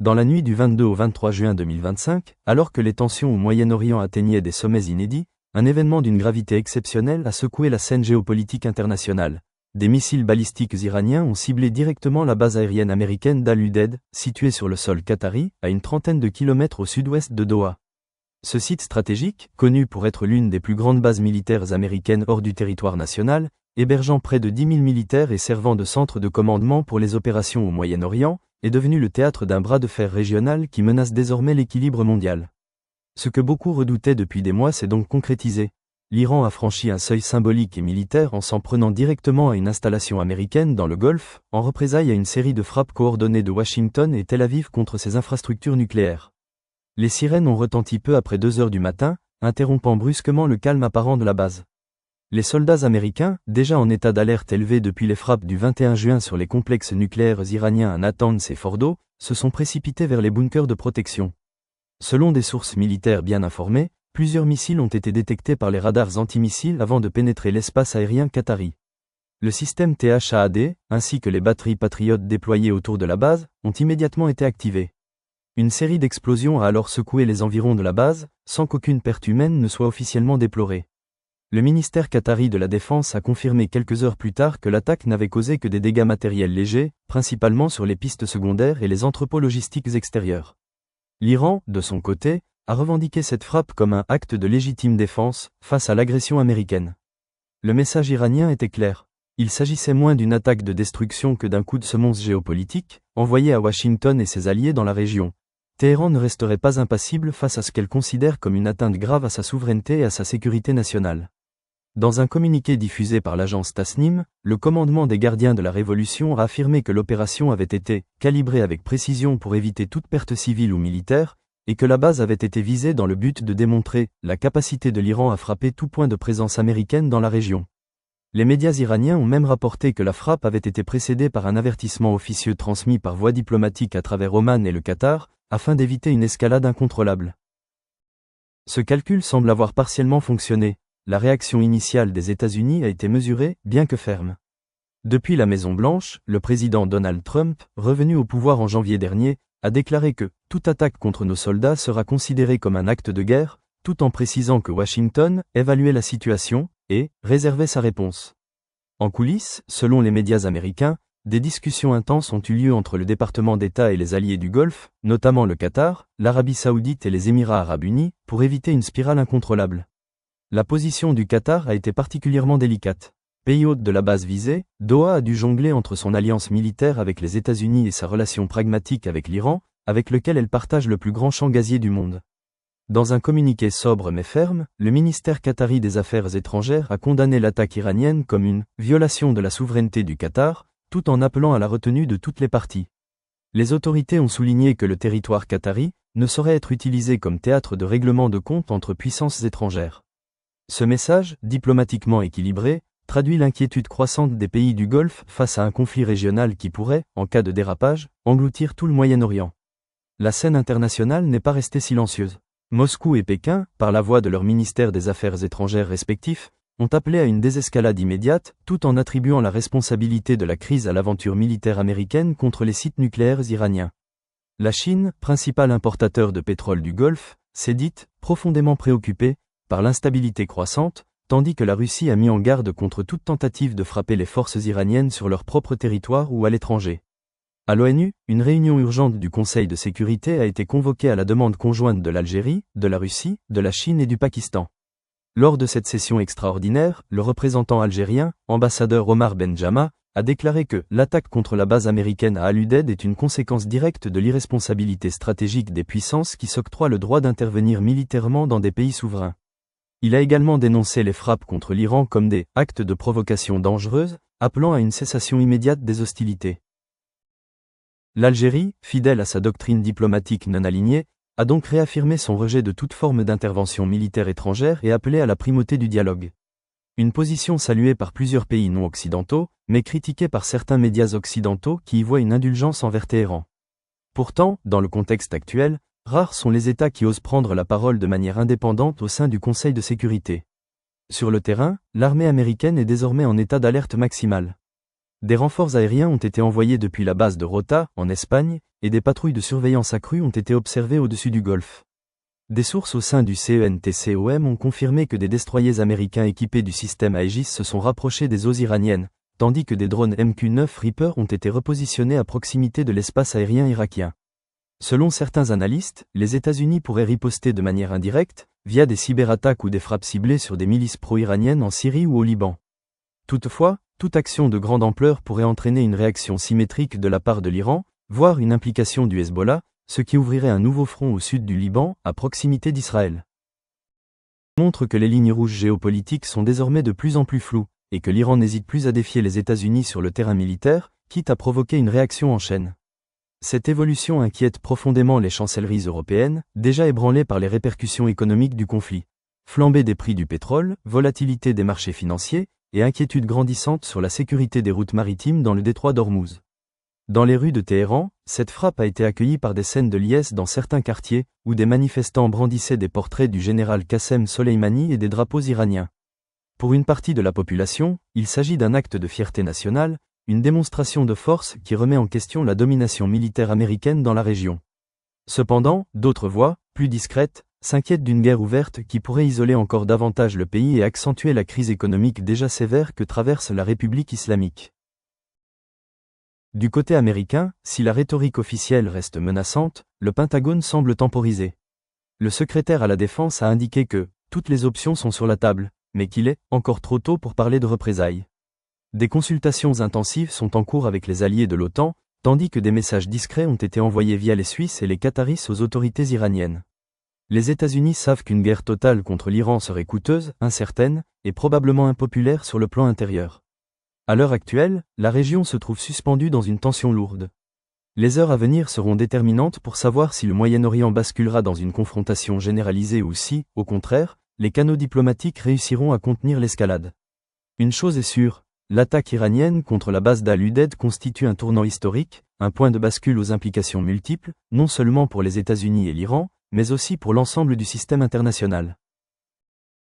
Dans la nuit du 22 au 23 juin 2025, alors que les tensions au Moyen-Orient atteignaient des sommets inédits, un événement d'une gravité exceptionnelle a secoué la scène géopolitique internationale. Des missiles balistiques iraniens ont ciblé directement la base aérienne américaine d'Al-Udeid, située sur le sol qatari, à une trentaine de kilomètres au sud-ouest de Doha. Ce site stratégique, connu pour être l'une des plus grandes bases militaires américaines hors du territoire national, hébergeant près de 10 000 militaires et servant de centre de commandement pour les opérations au Moyen-Orient, est devenu le théâtre d'un bras de fer régional qui menace désormais l'équilibre mondial. Ce que beaucoup redoutaient depuis des mois s'est donc concrétisé. L'Iran a franchi un seuil symbolique et militaire en s'en prenant directement à une installation américaine dans le Golfe, en représailles à une série de frappes coordonnées de Washington et Tel Aviv contre ses infrastructures nucléaires. Les sirènes ont retenti peu après 2 heures du matin, interrompant brusquement le calme apparent de la base. Les soldats américains, déjà en état d'alerte élevé depuis les frappes du 21 juin sur les complexes nucléaires iraniens à Natanz et Fordo, se sont précipités vers les bunkers de protection. Selon des sources militaires bien informées, plusieurs missiles ont été détectés par les radars antimissiles avant de pénétrer l'espace aérien qatari. Le système THAAD, ainsi que les batteries patriotes déployées autour de la base, ont immédiatement été activées. Une série d'explosions a alors secoué les environs de la base, sans qu'aucune perte humaine ne soit officiellement déplorée. Le ministère qatari de la Défense a confirmé quelques heures plus tard que l'attaque n'avait causé que des dégâts matériels légers, principalement sur les pistes secondaires et les entrepôts logistiques extérieurs. L'Iran, de son côté, a revendiqué cette frappe comme un acte de légitime défense face à l'agression américaine. Le message iranien était clair. Il s'agissait moins d'une attaque de destruction que d'un coup de semonce géopolitique, envoyé à Washington et ses alliés dans la région. Téhéran ne resterait pas impassible face à ce qu'elle considère comme une atteinte grave à sa souveraineté et à sa sécurité nationale. Dans un communiqué diffusé par l'agence Tasnim, le commandement des gardiens de la Révolution a affirmé que l'opération avait été calibrée avec précision pour éviter toute perte civile ou militaire, et que la base avait été visée dans le but de démontrer la capacité de l'Iran à frapper tout point de présence américaine dans la région. Les médias iraniens ont même rapporté que la frappe avait été précédée par un avertissement officieux transmis par voie diplomatique à travers Oman et le Qatar, afin d'éviter une escalade incontrôlable. Ce calcul semble avoir partiellement fonctionné. La réaction initiale des États-Unis a été mesurée, bien que ferme. Depuis la Maison-Blanche, le président Donald Trump, revenu au pouvoir en janvier dernier, a déclaré que toute attaque contre nos soldats sera considérée comme un acte de guerre, tout en précisant que Washington évaluait la situation et réservait sa réponse. En coulisses, selon les médias américains, des discussions intenses ont eu lieu entre le département d'État et les alliés du Golfe, notamment le Qatar, l'Arabie Saoudite et les Émirats arabes unis, pour éviter une spirale incontrôlable. La position du Qatar a été particulièrement délicate. Pays hôte de la base visée, Doha a dû jongler entre son alliance militaire avec les États-Unis et sa relation pragmatique avec l'Iran, avec lequel elle partage le plus grand champ gazier du monde. Dans un communiqué sobre mais ferme, le ministère qatari des Affaires étrangères a condamné l'attaque iranienne comme une violation de la souveraineté du Qatar, tout en appelant à la retenue de toutes les parties. Les autorités ont souligné que le territoire qatari ne saurait être utilisé comme théâtre de règlement de comptes entre puissances étrangères. Ce message, diplomatiquement équilibré, traduit l'inquiétude croissante des pays du Golfe face à un conflit régional qui pourrait, en cas de dérapage, engloutir tout le Moyen-Orient. La scène internationale n'est pas restée silencieuse. Moscou et Pékin, par la voix de leurs ministères des Affaires étrangères respectifs, ont appelé à une désescalade immédiate, tout en attribuant la responsabilité de la crise à l'aventure militaire américaine contre les sites nucléaires iraniens. La Chine, principal importateur de pétrole du Golfe, s'est dite profondément préoccupée par l'instabilité croissante, tandis que la Russie a mis en garde contre toute tentative de frapper les forces iraniennes sur leur propre territoire ou à l'étranger. À l'ONU, une réunion urgente du Conseil de sécurité a été convoquée à la demande conjointe de l'Algérie, de la Russie, de la Chine et du Pakistan. Lors de cette session extraordinaire, le représentant algérien, ambassadeur Omar Benjama, a déclaré que l'attaque contre la base américaine à Al-Udeid est une conséquence directe de l'irresponsabilité stratégique des puissances qui s'octroient le droit d'intervenir militairement dans des pays souverains. Il a également dénoncé les frappes contre l'Iran comme des « actes de provocation dangereuse », appelant à une cessation immédiate des hostilités. L'Algérie, fidèle à sa doctrine diplomatique non alignée, a donc réaffirmé son rejet de toute forme d'intervention militaire étrangère et appelé à la primauté du dialogue. Une position saluée par plusieurs pays non occidentaux, mais critiquée par certains médias occidentaux qui y voient une indulgence envers Téhéran. Pourtant, dans le contexte actuel, rares sont les États qui osent prendre la parole de manière indépendante au sein du Conseil de sécurité. Sur le terrain, l'armée américaine est désormais en état d'alerte maximale. Des renforts aériens ont été envoyés depuis la base de Rota, en Espagne, et des patrouilles de surveillance accrues ont été observées au-dessus du Golfe. Des sources au sein du CENTCOM ont confirmé que des destroyers américains équipés du système Aegis se sont rapprochés des eaux iraniennes, tandis que des drones MQ-9 Reaper ont été repositionnés à proximité de l'espace aérien irakien. Selon certains analystes, les États-Unis pourraient riposter de manière indirecte, via des cyberattaques ou des frappes ciblées sur des milices pro-iraniennes en Syrie ou au Liban. Toutefois, toute action de grande ampleur pourrait entraîner une réaction symétrique de la part de l'Iran, voire une implication du Hezbollah, ce qui ouvrirait un nouveau front au sud du Liban, à proximité d'Israël. Montre que les lignes rouges géopolitiques sont désormais de plus en plus floues, et que l'Iran n'hésite plus à défier les États-Unis sur le terrain militaire, quitte à provoquer une réaction en chaîne. Cette évolution inquiète profondément les chancelleries européennes, déjà ébranlées par les répercussions économiques du conflit. Flambée des prix du pétrole, volatilité des marchés financiers, et inquiétude grandissante sur la sécurité des routes maritimes dans le détroit d'Ormuz. Dans les rues de Téhéran, cette frappe a été accueillie par des scènes de liesse dans certains quartiers, où des manifestants brandissaient des portraits du général Qassem Soleimani et des drapeaux iraniens. Pour une partie de la population, il s'agit d'un acte de fierté nationale, une démonstration de force qui remet en question la domination militaire américaine dans la région. Cependant, d'autres voix, plus discrètes, s'inquiètent d'une guerre ouverte qui pourrait isoler encore davantage le pays et accentuer la crise économique déjà sévère que traverse la République islamique. Du côté américain, si la rhétorique officielle reste menaçante, le Pentagone semble temporiser. Le secrétaire à la Défense a indiqué que toutes les options sont sur la table, mais qu'il est encore trop tôt pour parler de représailles. Des consultations intensives sont en cours avec les alliés de l'OTAN, tandis que des messages discrets ont été envoyés via les Suisses et les Qataris aux autorités iraniennes. Les États-Unis savent qu'une guerre totale contre l'Iran serait coûteuse, incertaine, et probablement impopulaire sur le plan intérieur. À l'heure actuelle, la région se trouve suspendue dans une tension lourde. Les heures à venir seront déterminantes pour savoir si le Moyen-Orient basculera dans une confrontation généralisée ou si, au contraire, les canaux diplomatiques réussiront à contenir l'escalade. Une chose est sûre, l'attaque iranienne contre la base d'Al-Udeid constitue un tournant historique, un point de bascule aux implications multiples, non seulement pour les États-Unis et l'Iran, mais aussi pour l'ensemble du système international.